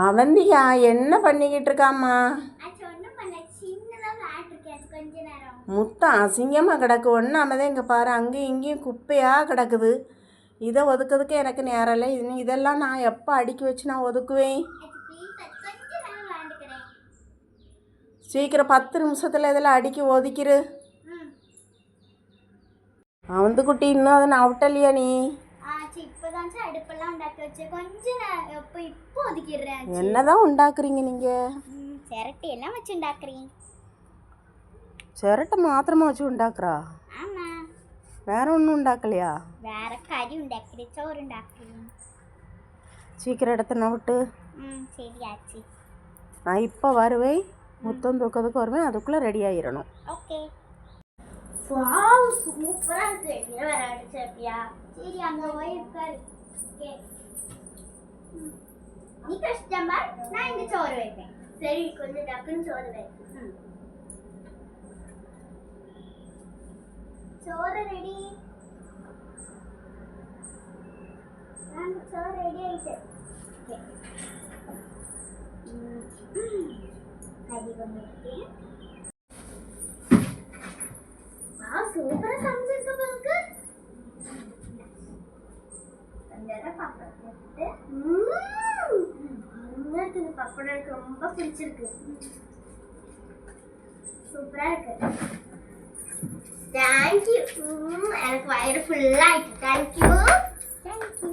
அவந்தியா என்ன பண்ணிக்கிட்டு இருக்காம்மா? முத்தம் அசிங்கமாக கிடக்கு. ஒன்றாமதே இங்கே பாரு, அங்கேயும் இங்கேயும் குப்பையாக கிடக்குது. இதை ஒதுக்கிறதுக்கு எனக்கு நேரம் இல்லை. இதெல்லாம் நான் எப்போ அடுக்கி வச்சு நான் ஒதுக்குவேன்? சீக்கிரம் 10 நிமிஷத்தில் இதெல்லாம் அடுக்கி ஒதுக்கிரு. அவந்து குட்டி இன்னும் அதை நான் அவுட்டலையா நீ? என்னதான் உண்டாக்குறீங்க நீங்க? சிரட்டை எல்லாம் வச்சு உண்டாக்குறீங்க. சிரட்டை மாத்திரமா வச்சு உண்டாக்குறா? ஆமா. வேற ஒன்றும் உண்டாக்கலையா? வேற கறி உண்டாக்குறேன், சோறு உண்டாக்குறேன். சீக்கிரம் இடத்த நவிட்டு. சரியாச்சு. நான் இப்போ வருவேன், முத்தம் தூக்கிறதுக்கு வருவேன், அதுக்குள்ளே ரெடி ஆகிடணும். ஓகே. வாவ், சூப்பரா இருக்கு. நீ வேற அடிச்சப்பியா? சரி, அங்க போய் உட்காரு. ஓகே. நீ கஷ்டமா, நான் இங்க சோறு வைப்பேன். சரி, கொஞ்சம் டக்குன்னு சோறு வை. சோறு ரெடி. சோறு ரெடி ஆயிட்டு. ஓகே. கறி வந்துருக்கு. சூப்பரா சமைச்சிருக்க போலுக்கு. பப்படம் எனக்கு ரொம்ப பிடிச்சிருக்கு. சூப்பரா இருக்கு. தேங்க்யூ. எனக்கு வயிறு ஃபுல்லா ஆயிட்டு. தேங்க்யூ.